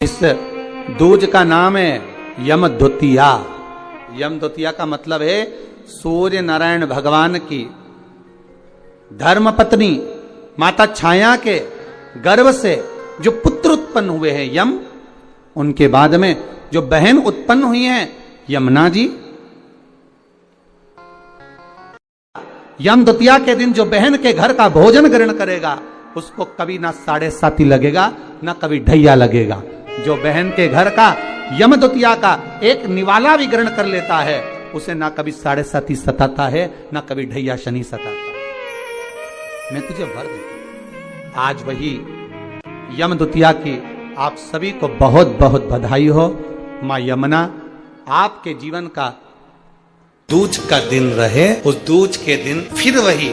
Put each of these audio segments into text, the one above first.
इस दूज का नाम है यमद्वितीया। यमद्वितीया का मतलब है सूर्य नारायण भगवान की धर्मपत्नी माता छाया के गर्भ से जो पुत्र उत्पन्न हुए हैं यम, उनके बाद में जो बहन उत्पन्न हुई हैं यमुना जी। यमद्वितीया के दिन जो बहन के घर का भोजन ग्रहण करेगा उसको कभी ना 7.5 लगेगा ना कभी ढैया लगेगा। जो बहन के घर का यमद्वितीया का एक निवाला भी ग्रहण कर लेता है उसे ना कभी 7.5 सताता है ना कभी ढैया शनि सताता है। मैं तुझे वर देता हूं। आज वही यमद्वितीया की आप सभी को बहुत बहुत बधाई हो। मां यमुना आपके जीवन का दूज का दिन रहे, उस दूज के दिन फिर वही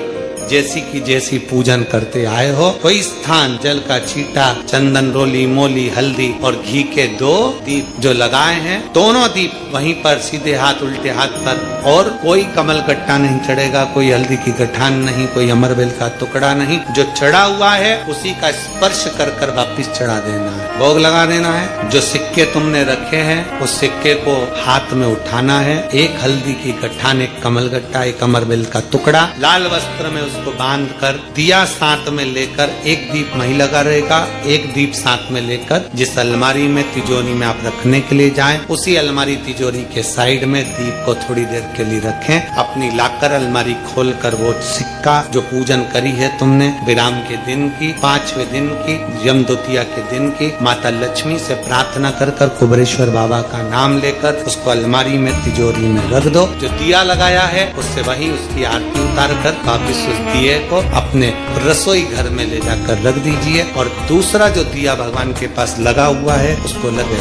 जैसी की जैसी पूजन करते आए हो, कोई स्थान जल का छींटा, चंदन रोली मोली हल्दी और घी के 2 दीप जो लगाए हैं, दोनों दीप वहीं पर सीधे हाथ उल्टे हाथ पर, और कोई कमल गट्टा नहीं चढ़ेगा, कोई हल्दी की गठान नहीं, कोई अमरबेल का टुकड़ा नहीं। जो चढ़ा हुआ है उसी का स्पर्श कर कर वापिस चढ़ा देना है, भोग लगा देना है। जो सिक्के तुमने रखे हैं उस सिक्के को हाथ में उठाना है। एक हल्दी की गठान, एक कमल गट्टा, एक अमरबेल का टुकड़ा, लाल वस्त्र में उसको बांध कर दिया साथ में लेकर, एक दीप वहीं लगा रहेगा, एक दीप साथ में लेकर जिस अलमारी में तिजोरी में आप रखने के लिए जाएं, उसी अलमारी तिजोरी के साइड में दीप को थोड़ी देर के लिए रखें। अपनी लाकर अलमारी खोलकर वो सिक्का जो पूजन करी है तुमने विराम के दिन की, 5वें दिन की, यमद्वितीया के दिन की, माता लक्ष्मी से प्रार्थना कर कर कुबेरेश्वर बाबा का नाम लेकर उसको अलमारी में तिजोरी में रख दो। जो दिया लगाया है उससे वही उसकी आरती उतार कर वापिस उस दिए को अपने रसोई घर में ले जाकर रख दीजिए। और दूसरा जो दिया भगवान के पास लगा हुआ है उसको लगे।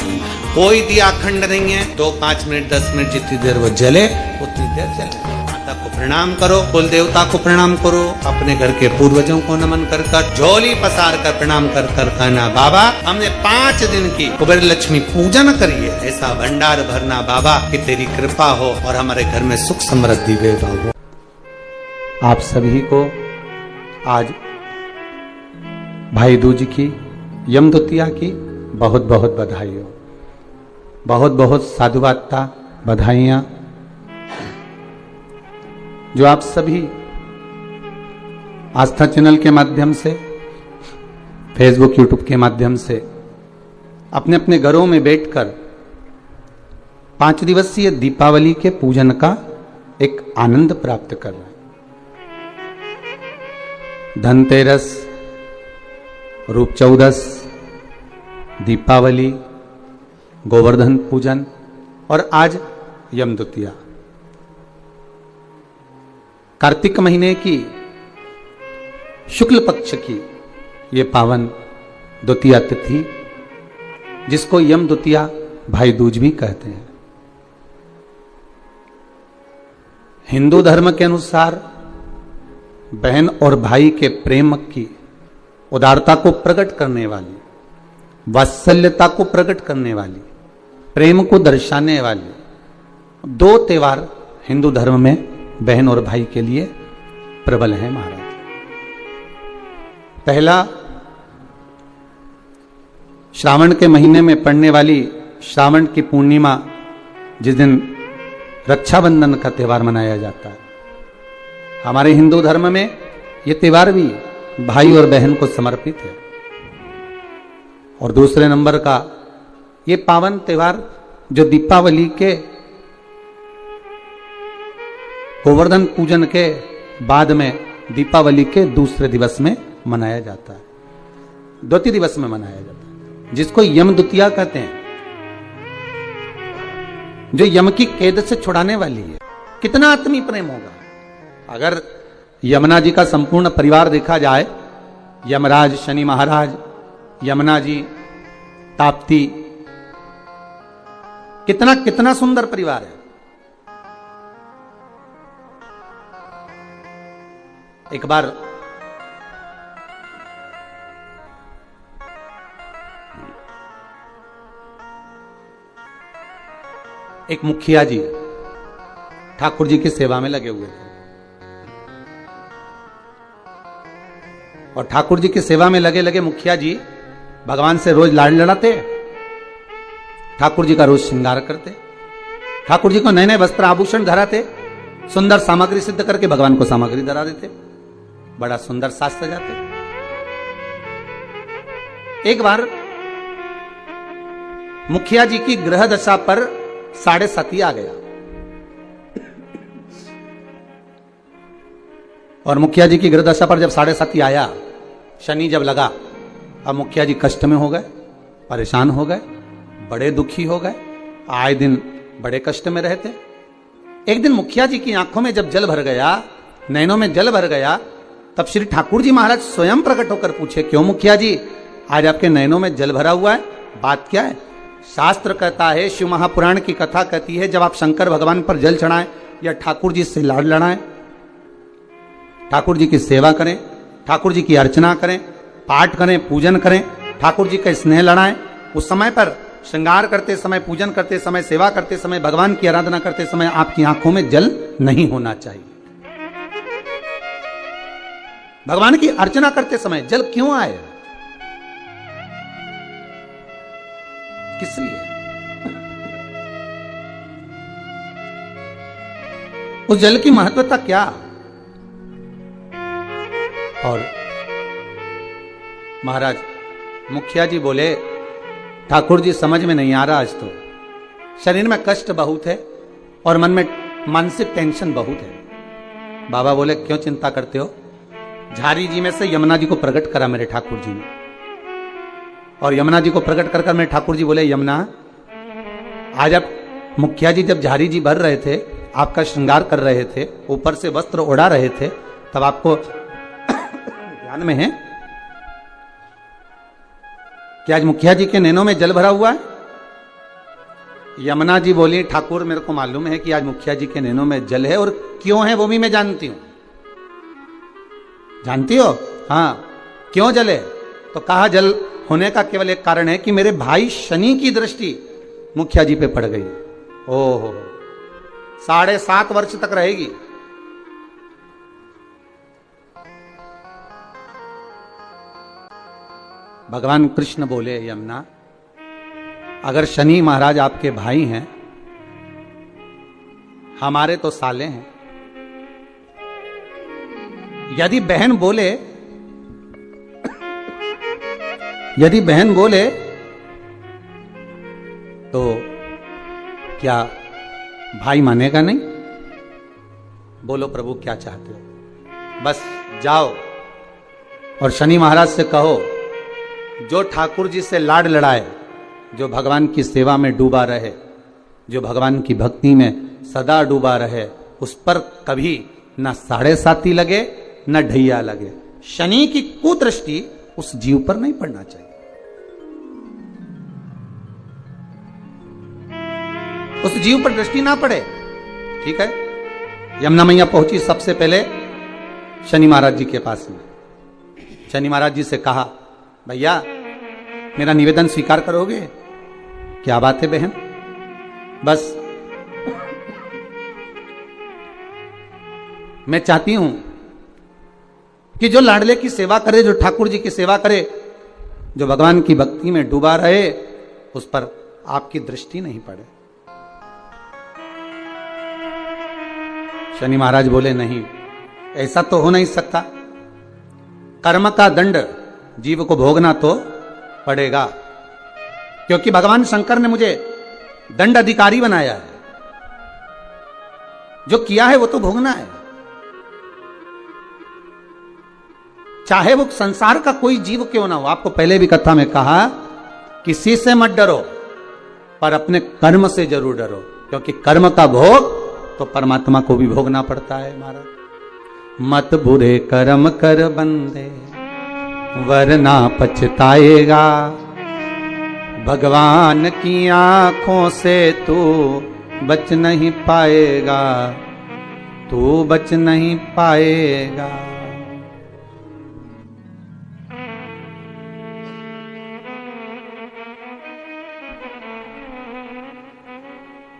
कोई दिया अखंड नहीं है, 2, 5 मिनट 10 मिनट जितनी देर वो जले उतनी देर जले। माता को प्रणाम करो, कुल देवता को प्रणाम करो, अपने घर के पूर्वजों को नमन कर कर, झोली पसार कर प्रणाम कर कर कहना, बाबा हमने 5 दिन की कुबेर लक्ष्मी पूजन करी है, ऐसा भंडार भरना बाबा कि तेरी कृपा हो और हमारे घर में सुख समृद्धि वैभव हो। आप सभी को आज भाई दूज की, यमद्वितीया की बहुत बहुत बधाई हो, बहुत बहुत साधुवादता, बधाइयां। जो आप सभी आस्था चैनल के माध्यम से, फेसबुक यूट्यूब के माध्यम से अपने अपने घरों में बैठकर 5 दिवसीय दीपावली के पूजन का एक आनंद प्राप्त कर रहे हैं। धनतेरस, रूप चौदस, दीपावली, गोवर्धन पूजन और आज यमद्वितीया। कार्तिक महीने की शुक्ल पक्ष की ये पावन द्वितीया तिथि, जिसको यमद्वितीया भाई दूज भी कहते हैं। हिंदू धर्म के अनुसार बहन और भाई के प्रेम की उदारता को प्रकट करने वाली, वात्सल्यता को प्रकट करने वाली, प्रेम को दर्शाने वाली 2 त्योहार हिंदू धर्म में बहन और भाई के लिए प्रबल है महाराज। पहला श्रावण के महीने में पड़ने वाली श्रावण की पूर्णिमा, जिस दिन रक्षाबंधन का त्योहार मनाया जाता है। हमारे हिंदू धर्म में ये त्योहार भी भाई और बहन को समर्पित है। और दूसरे नंबर का ये पावन त्योहार जो दीपावली के गोवर्धन पूजन के बाद में दीपावली के दूसरे दिवस में मनाया जाता है, द्वितीय दिवस में मनाया जाता है, जिसको यमद्वितीया कहते हैं, जो यम की कैद से छुड़ाने वाली है। कितना आत्मीय प्रेम होगा अगर यमुना जी का संपूर्ण परिवार देखा जाए, यमराज, शनि महाराज, यमुना जी, ताप्ती, कितना कितना सुंदर परिवार है। एक बार एक मुखिया जी ठाकुर जी की सेवा में लगे हुए थे और ठाकुर जी की सेवा में लगे लगे मुखिया जी भगवान से रोज लाड़ लड़ाते ठाकुर जी का रोज श्रृंगार करते, ठाकुर जी को नए नए वस्त्र आभूषण धराते, सुंदर सामग्री सिद्ध करके भगवान को सामग्री धरा देते, बड़ा सुंदर साज सजाते। एक बार मुखिया जी की ग्रह दशा पर 7.5 आ गया और मुखिया जी की ग्रह दशा पर जब 7.5 आया, शनि जब लगा, अब मुखिया जी कष्ट में हो गए, परेशान हो गए, बड़े दुखी हो गए, आए दिन बड़े कष्ट में रहते। एक दिन मुखिया जी की आंखों में जब जल भर गया, नैनों में जल भर गया, तब श्री ठाकुर जी महाराज स्वयं प्रकट होकर पूछे, क्यों मुखिया जी आज आपके नैनों में जल भरा हुआ है, बात क्या है? शास्त्र कहता है, शिव महापुराण की कथा कहती है, जब आप शंकर भगवान पर जल चढ़ाएं या ठाकुर जी से लाड लड़ाएं, ठाकुर जी की सेवा करें, ठाकुर जी की अर्चना करें, पाठ करें, पूजन करें, ठाकुर जी का स्नेह लड़ाएं, उस समय पर श्रृंगार करते समय, पूजन करते समय, सेवा करते समय, भगवान की आराधना करते समय आपकी आंखों में जल नहीं होना चाहिए। भगवान की अर्चना करते समय जल क्यों आए, किस लिए? उस जल की महत्वता क्या? और महाराज मुखिया जी बोले, ठाकुर जी समझ में नहीं आ रहा, आज तो शरीर में कष्ट बहुत है और मन में मानसिक टेंशन बहुत है। बाबा बोले, क्यों चिंता करते हो? झारी जी में से यमुना जी को प्रकट करा मेरे ठाकुर जी ने, और यमुना जी को प्रकट कर मेरे ठाकुर जी बोले, यमुना आज आप मुखिया जी जब झारी जी भर रहे थे, आपका श्रृंगार कर रहे थे, ऊपर से वस्त्र उड़ा रहे थे, तब आपको ध्यान में है कि आज मुखिया जी के नैनों में जल भरा हुआ है? यमुना जी बोली, ठाकुर मेरे को मालूम है कि आज मुखिया जी के नैनों में जल है, और क्यों है वो भी मैं जानती हूं। जानती हो? हाँ, क्यों जल है? तो कहा, जल होने का केवल एक कारण है कि मेरे भाई शनि की दृष्टि मुखिया जी पे पड़ गई। ओहो, 7.5 वर्ष तक रहेगी। भगवान कृष्ण बोले, यमुना अगर शनि महाराज आपके भाई हैं, हमारे तो साले हैं, यदि बहन बोले तो क्या भाई मानेगा नहीं? बोलो प्रभु क्या चाहते हो? बस जाओ और शनि महाराज से कहो, जो ठाकुर जी से लाड लड़ाए, जो भगवान की सेवा में डूबा रहे, जो भगवान की भक्ति में सदा डूबा रहे, उस पर कभी न 7.5 लगे न ढैया लगे। शनि की कुदृष्टि उस जीव पर नहीं पड़ना चाहिए। उस जीव पर दृष्टि ना पड़े। ठीक है, यमुना मैया पहुंची सबसे पहले शनि महाराज जी के पास में। शनि महाराज जी से कहा, भैया मेरा निवेदन स्वीकार करोगे? क्या बात है बहन? बस मैं चाहती हूं कि जो लाडले की सेवा करे, जो ठाकुर जी की सेवा करे, जो भगवान की भक्ति में डूबा रहे, उस पर आपकी दृष्टि नहीं पड़े। शनि महाराज बोले, नहीं, ऐसा तो हो नहीं सकता। कर्म का दंड जीव को भोगना तो पड़ेगा, क्योंकि भगवान शंकर ने मुझे दंड अधिकारी बनाया है। जो किया है वो तो भोगना है, चाहे वो संसार का कोई जीव क्यों ना हो। आपको पहले भी कथा में कहा, किसी से मत डरो, पर अपने कर्म से जरूर डरो, क्योंकि कर्म का भोग तो परमात्मा को भी भोगना पड़ता है। महाराज, मत बुरे कर्म कर बंदे, वरना पछताएगा। भगवान की आंखों से तू बच नहीं पाएगा, तू बच नहीं पाएगा।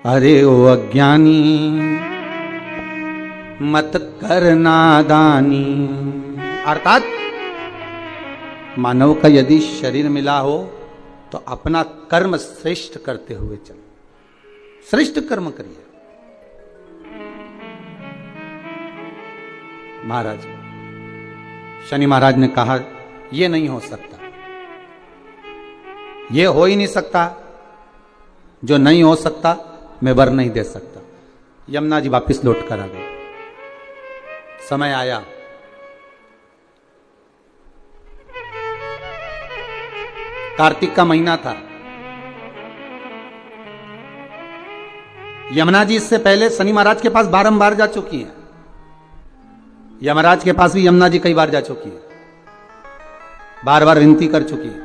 अरे ओ अज्ञानी, मत कर नादानी। अर्थात मानव का यदि शरीर मिला हो तो अपना कर्म श्रेष्ठ करते हुए चलो, श्रेष्ठ कर्म करिए। महाराज, शनि महाराज ने कहा यह नहीं हो सकता, यह हो ही नहीं सकता, जो नहीं हो सकता मैं वर नहीं दे सकता। यमुना जी वापिस लौट कर आ गए। समय आया, कार्तिक का महीना था। यमुना जी इससे पहले शनि महाराज के पास बारंबार जा चुकी है। यमराज के पास भी यमुना जी कई बार जा चुकी है, बार बार विनती कर चुकी है,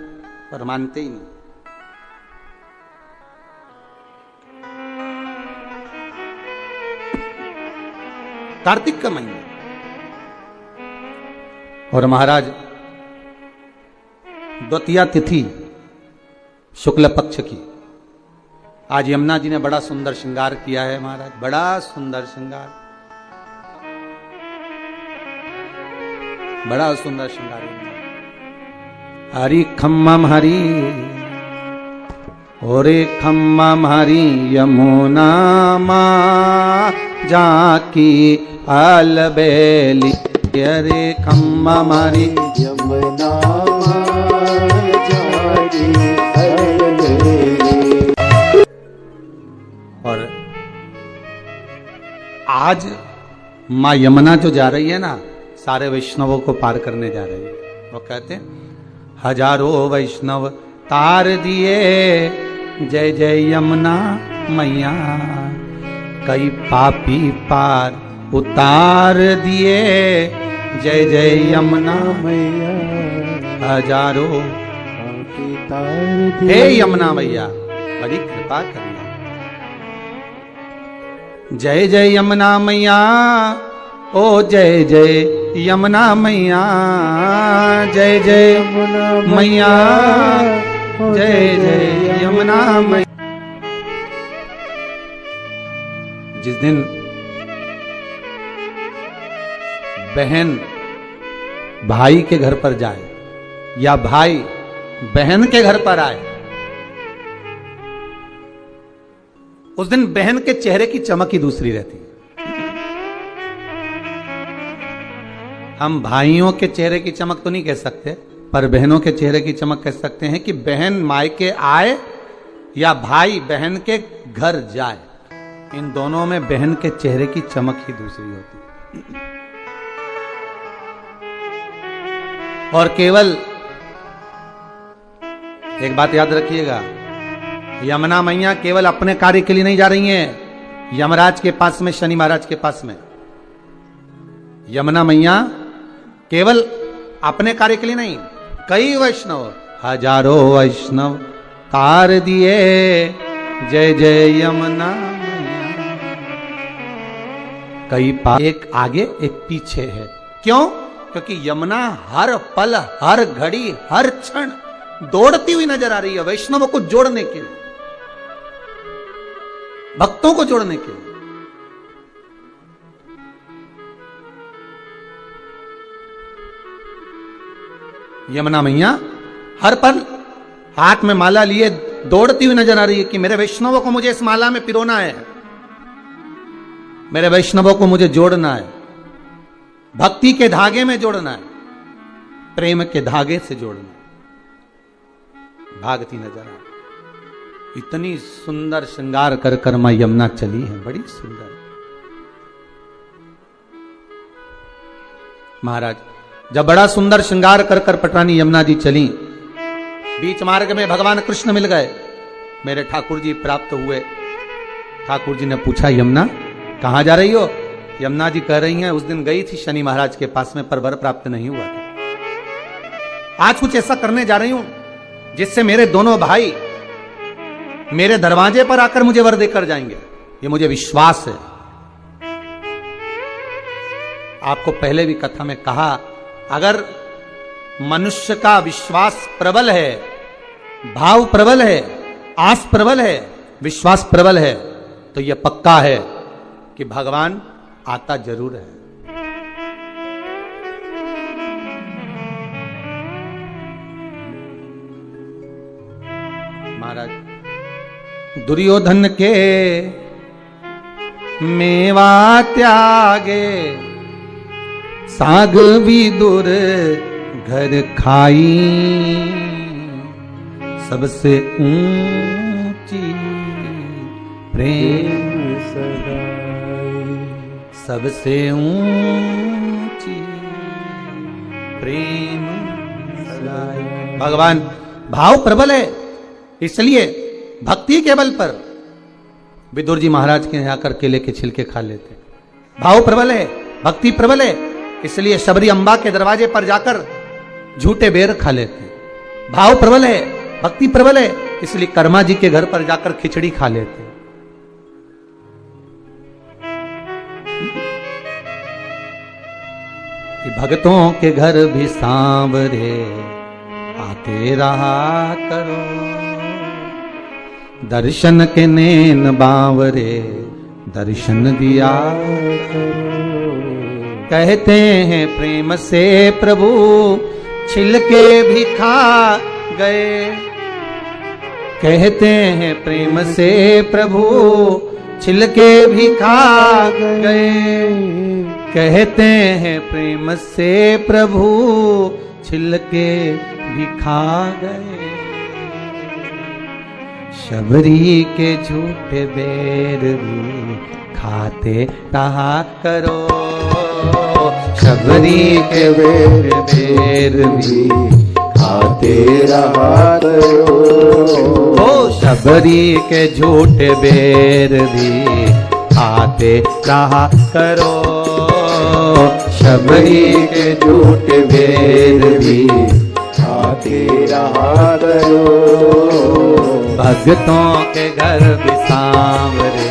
पर मानते ही नहीं। कार्तिक का महीना और महाराज द्वितीया तिथि शुक्ल पक्ष की। आज यमुना जी ने बड़ा सुंदर श्रृंगार किया है महाराज, बड़ा सुंदर श्रृंगार, बड़ा सुंदर श्रृंगार। हरि खम्मम हरि ओरे खम्मम हरि यमुना मां जाकी अलबेली, अरे खम्मम हरि यमुना जाकी अलबेली। और आज मां यमुना जो जा रही है ना, सारे वैष्णवों को पार करने जा रही है। वो कहते हैं हजारों वैष्णव तार दिए, जय जय यमुना मैया, कई पापी पार उतार दिए, जय जय यमुना मैया, हजारों पापी तार दिए। हे यमुना मैया, बड़ी कृपा करना। जय जय यमुना मैया, ओ जय जय यमुना मैया, जय जय मैया, जय जय यमुना मैया। जिस दिन बहन भाई के घर पर जाए या भाई बहन के घर पर आए, उस दिन बहन के चेहरे की चमक ही दूसरी रहती है। हम भाइयों के चेहरे की चमक तो नहीं कह सकते, पर बहनों के चेहरे की चमक कह सकते हैं कि बहन मायके आए या भाई बहन के घर जाए, इन दोनों में बहन के चेहरे की चमक ही दूसरी होती है। और केवल एक बात याद रखिएगा, यमुना मैया केवल अपने कार्य के लिए नहीं जा रही हैं यमराज के पास में, शनि महाराज के पास में। यमुना मैया केवल अपने कार्य के लिए नहीं, कई वैष्णव, हजारों वैष्णव तार दिए, जय जय यमुना मैया। कई एक आगे एक पीछे है। क्यों? क्योंकि यमुना हर पल, हर घड़ी, हर क्षण दौड़ती हुई नजर आ रही है वैष्णवों को जोड़ने के लिए, भक्तों को जोड़ने के लिए। यमुना मैया हर पल हाथ में माला लिए दौड़ती हुई नजर आ रही है कि मेरे वैष्णवों को मुझे इस माला में पिरोना है, मेरे वैष्णवों को मुझे जोड़ना है, भक्ति के धागे में जोड़ना है, प्रेम के धागे से जोड़ना है। भागती नजर आ, इतनी सुंदर श्रृंगार कर कर मां यमुना चली है, बड़ी सुंदर। महाराज जब बड़ा सुंदर श्रृंगार कर कर पटरानी यमुना जी चली, बीच मार्ग में भगवान कृष्ण मिल गए, मेरे ठाकुर जी प्राप्त हुए। ठाकुर जी ने पूछा यमुना कहां जा रही हो? यमुना जी कह रही हैं उस दिन गई थी शनि महाराज के पास में, पर वर प्राप्त नहीं हुआ था। आज कुछ ऐसा करने जा रही हूं जिससे मेरे दोनों भाई मेरे दरवाजे पर आकर मुझे वर देकर जाएंगे, ये मुझे विश्वास है। आपको पहले भी कथा में कहा, अगर मनुष्य का विश्वास प्रबल है, भाव प्रबल है, आस प्रबल है, विश्वास प्रबल है, तो यह पक्का है कि भगवान आता जरूर है। महाराज दुर्योधन के मेवा त्यागे, साग विदुर घर खाई, सबसे ऊंची प्रेम सगाई, सबसे ऊंची प्रेम सगाई। भगवान भाव प्रबल है, इसलिए भक्ति के बल पर विदुर जी महाराज के यहाँ आकर केले के छिलके खा लेते। भाव प्रबल है, भक्ति प्रबल है, इसलिए शबरी अम्बा के दरवाजे पर जाकर झूठे बेर खा लेते। भाव प्रबल है, भक्ति प्रबल है, इसलिए कर्मा जी के घर पर जाकर खिचड़ी खा लेते। भक्तों के घर भी सांवरे आते रहा करो, दर्शन के नैन बावरे दर्शन दिया करो। कहते हैं प्रेम से प्रभु छिलके भी खा गए, कहते हैं प्रेम से प्रभु छिलके भी खा गए, कहते हैं प्रेम से प्रभु छिलके भी खा गए। शबरी के झूठे बेर भी खाते रहा करो, शबरी के बेर भी खाते रहा करो। ओ शबरी के झूठे बेर भी खाते रहा करो, शबरी के झूठे बेर भी खाते रहा करो। भक्तों के घर भी सांवरे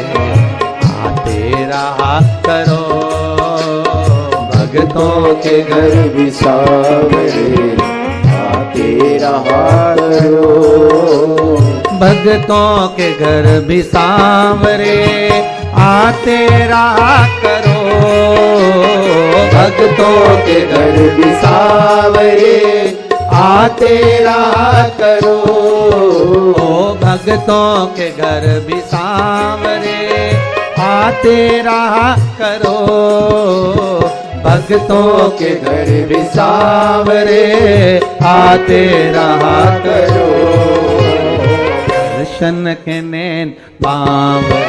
आते रहा करो, भक्तों के घर भी सांवरे आते रहा करो। भक्तों के घर भी सांवरे आते रहा करो, भक्तों के घर भी सांवरे आते रहा करो। भक्तों के घर भी सांवरे आते रहा करो, भक्तों के घर भी सांवरे आते रहा करो। दर्शन के नैन बावरे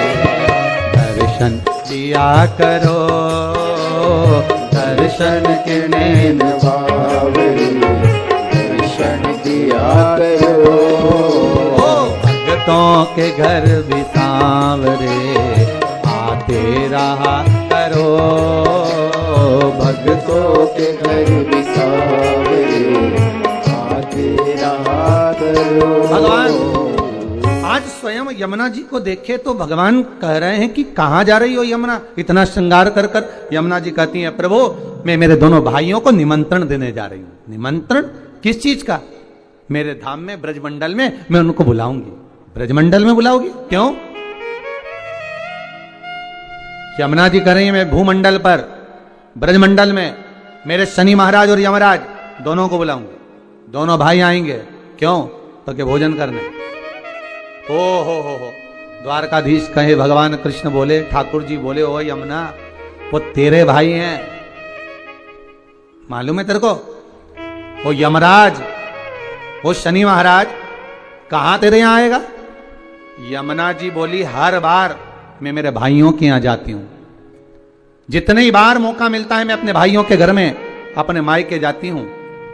दर्शन दिया करो, दर्शन के नैन बावरे दर्शन दिया करो। भक्तों के घर भी सांवरे आते रहा करो, भक्तों के घर भी सांवरे आते रहा करो। भगवान आज स्वयं यमुना जी को देखे तो भगवान कह रहे हैं कि कहां जा रही हो यमुना, इतना श्रृंगार कर कर। यमुना जी कहती हैं प्रभु मैं मेरे दोनों भाइयों को निमंत्रण देने जा रही हूं। निमंत्रण किस चीज का? मेरे धाम में ब्रजमंडल में मैं उनको बुलाऊंगी। ब्रजमंडल में बुलाओगी? क्यों? यमुना जी कह रही है मैं भूमंडल पर ब्रजमंडल में मेरे शनि महाराज और यमराज दोनों को बुलाऊंगी। दोनों भाई आएंगे। क्यों? तो के भोजन करने। ओ हो द्वारकाधीश कहे, भगवान कृष्ण बोले, ठाकुर जी बोले, ओ यमुना वो तेरे भाई हैं, मालूम है तेरे को? वो यमराज, वो शनि महाराज कहां तेरे यहां आएगा? यमुना जी बोली हर बार मैं मेरे भाइयों के यहां जाती हूं, जितने ही बार मौका मिलता है मैं अपने भाइयों के घर में अपने मायके जाती हूं,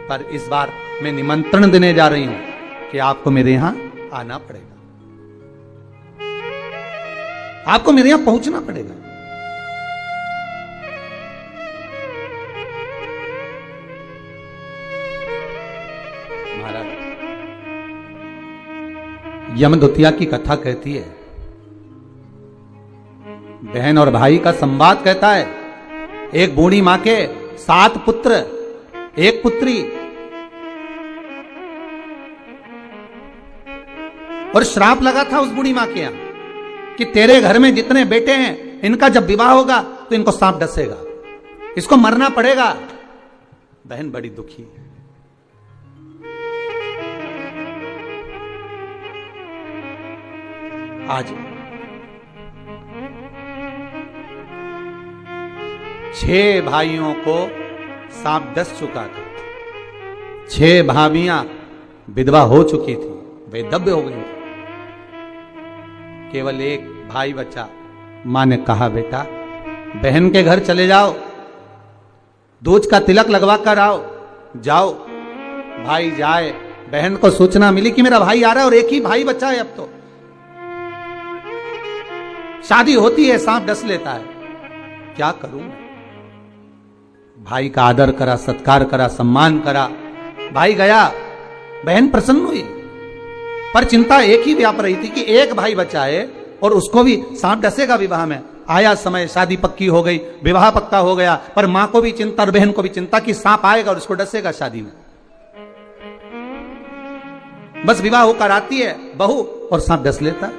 पर इस बार मैं निमंत्रण देने जा रही हूं कि आपको मेरे यहां आना पड़ेगा, आपको मेरे यहां पहुंचना पड़ेगा। महाराज यमदूतिया की कथा कहती है, बहन और भाई का संवाद कहता है। एक बूढ़ी मां के 7 पुत्र, 1 पुत्री, और श्राप लगा था उस बूढ़ी मां के यहां कि तेरे घर में जितने बेटे हैं इनका जब विवाह होगा तो इनको सांप डसेगा, इसको मरना पड़ेगा। बहन बड़ी दुखी है। आज 6 भाइयों को सांप डस चुका था, 6 भाभियां विधवा हो चुकी थी, वैधव्य हो गई थी, केवल एक भाई बचा। मां ने कहा, बेटा बहन के घर चले जाओ, दूज का तिलक लगवा कर आओ, जाओ। भाई जाए, बहन को सूचना मिली कि मेरा भाई आ रहा है और एक ही भाई बचा है, अब तो शादी होती है, सांप डस लेता है, क्या करूं मैं? भाई का आदर करा, सत्कार करा, सम्मान करा, भाई गया, बहन प्रसन्न हुई, पर चिंता एक ही व्याप रही थी कि एक भाई बचा है और उसको भी सांप डसेगा विवाह में। आया समय, शादी पक्की हो गई, विवाह पक्का हो गया, पर मां को भी चिंता और बहन को भी चिंता कि सांप आएगा और उसको डसेगा शादी में। बस विवाह होकर आती है बहू और सांप डस लेता।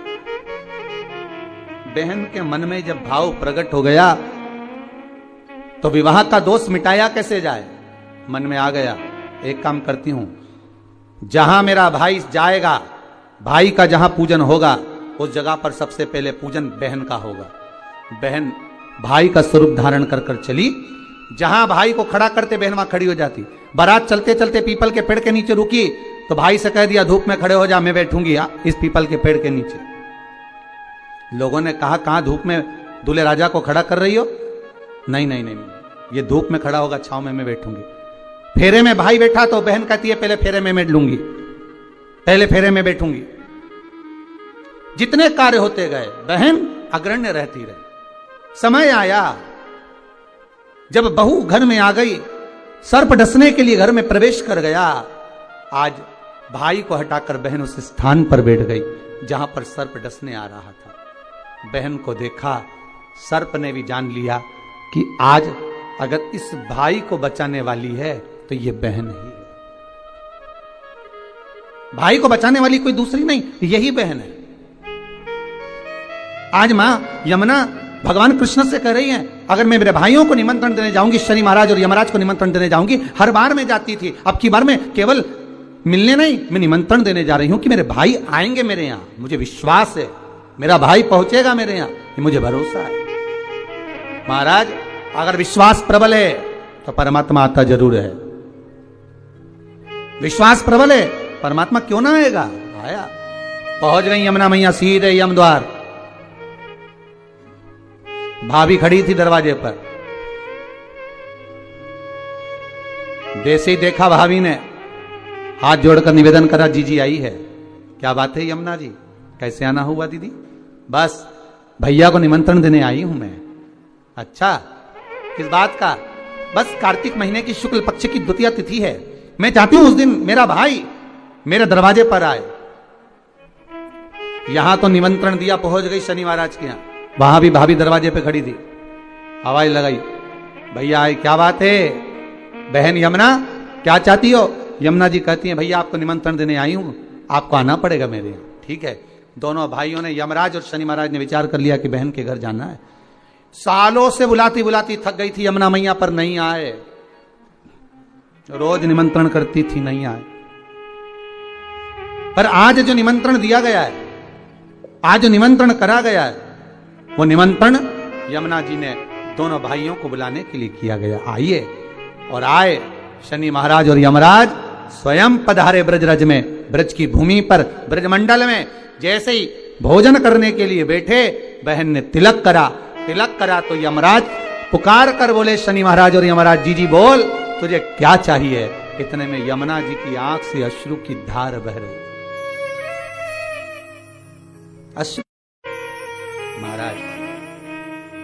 बहन के मन में जब भाव प्रकट हो गया तो विवाह का दोष मिटाया कैसे जाए, मन में आ गया, एक काम करती हूं, जहां मेरा भाई जाएगा, भाई का जहां पूजन होगा, उस जगह पर सबसे पहले पूजन बहन का होगा। बहन भाई का स्वरूप धारण कर कर चली, जहां भाई को खड़ा करते बहन वहां खड़ी हो जाती। बारात चलते चलते पीपल के पेड़ के नीचे रुकी तो भाई से कह दिया, धूप में खड़े हो जा, मैं बैठूंगी इस पीपल के पेड़ के नीचे। लोगों ने कहा, कहां धूप में दूल्हे राजा को खड़ा कर रही हो? नहीं नहीं नहीं, ये धूप में खड़ा होगा, छांव में मैं बैठूंगी। फेरे में भाई बैठा तो बहन कहती है, पहले फेरे में बैठ लूंगी, पहले फेरे में बैठूंगी। जितने कार्य होते गए बहन अग्रण्य रहती रही। समय आया जब बहू घर में आ गई, सर्प डसने के लिए घर में प्रवेश कर गया। आज भाई को हटाकर बहन उस स्थान पर बैठ गई जहां पर सर्प डसने आ रहा था। बहन को देखा, सर्प ने भी जान लिया कि आज अगर इस भाई को बचाने वाली है तो ये बहन ही है। भाई को बचाने वाली कोई दूसरी नहीं, यही बहन है। आज मां यमुना भगवान कृष्ण से कह रही है, अगर मैं मेरे भाइयों को निमंत्रण देने जाऊंगी, शनि महाराज और यमराज को निमंत्रण देने जाऊंगी, हर बार मैं जाती थी, अब की बार में केवल मिलने नहीं, मैं निमंत्रण देने जा रही हूं कि मेरे भाई आएंगे मेरे यहां, मुझे विश्वास है मेरा भाई पहुंचेगा मेरे यहां, ये मुझे भरोसा है। महाराज अगर विश्वास प्रबल है तो परमात्मा आता जरूर है। विश्वास प्रबल है, परमात्मा क्यों ना आएगा? आया। पहुंच गई यमुना मैया सीधे यम द्वार। भाभी खड़ी थी दरवाजे पर। जैसे ही देखा भाभी ने हाथ जोड़कर निवेदन करा, जीजी आई है। क्या बात है यमुना जी, कैसे आना हुआ दीदी? बस भैया को निमंत्रण देने आई हूं मैं। अच्छा, किस बात का? बस कार्तिक महीने की शुक्ल पक्ष की द्वितीय तिथि है, मैं चाहती हूं उस दिन मेरा भाई मेरे दरवाजे पर आए। यहां तो निमंत्रण दिया, पहुंच गई शनि महाराज के यहां, वहां भी भाभी दरवाजे पे खड़ी थी। आवाज लगाई, भैया आए। क्या बात है बहन यमुना, क्या चाहती हो? यमुना जी कहती हैं, भैया आपको निमंत्रण देने आई हूं, आपको आना पड़ेगा मेरे यहाँ। ठीक है। दोनों भाइयों ने, यमराज और शनि महाराज ने विचार कर लिया कि बहन के घर जाना है। सालों से बुलाती बुलाती थक गई थी यमुना मैया, पर नहीं आए। रोज निमंत्रण करती थी, नहीं आए। पर आज जो निमंत्रण दिया गया है, आज जो निमंत्रण करा गया है, वो निमंत्रण यमुना जी ने दोनों भाइयों को बुलाने के लिए किया गया। आइए। और आए शनि महाराज और यमराज स्वयं पधारे ब्रजरज में, ब्रज की भूमि पर, ब्रजमंडल में। जैसे ही भोजन करने के लिए बैठे, बहन ने तिलक करा। तिलक करा तो यमराज पुकार कर बोले, शनि महाराज और यमराज, जी जी बोल, तुझे क्या चाहिए? इतने में यमुना जी की आंख से अश्रु की धार बह रही। अश्रु। महाराज,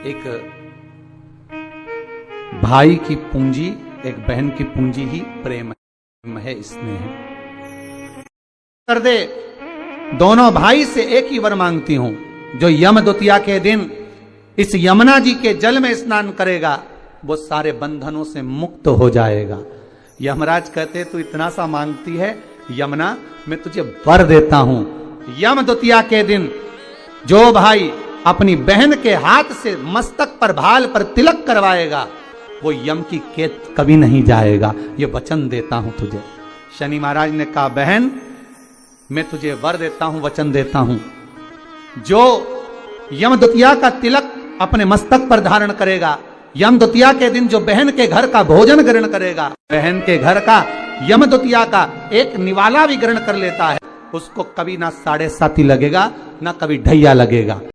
एक भाई की पूंजी, एक बहन की पूंजी ही प्रेम है, स्नेह कर दे। दोनों भाई से एक ही वर मांगती हूं, जो यम द्वितीया के दिन इस यमुना जी के जल में स्नान करेगा, वो सारे बंधनों से मुक्त हो जाएगा। यमराज कहते, तू इतना सा मांगती है यमुना, मैं तुझे वर देता हूं। यम द्वितीया के दिन जो भाई अपनी बहन के हाथ से मस्तक पर, भाल पर तिलक करवाएगा, वो यम की कैद कभी नहीं जाएगा, ये वचन देता हूं तुझे। शनि महाराज ने कहा, बहन मैं तुझे वर देता हूं, वचन देता हूं, जो यम द्वितीया का तिलक अपने मस्तक पर धारण करेगा, यम द्वितीया के दिन जो बहन के घर का भोजन ग्रहण करेगा, बहन के घर का यम द्वितीया का एक निवाला भी ग्रहण कर लेता है, उसको कभी ना साढ़े साती लगेगा, ना कभी ढैया लगेगा।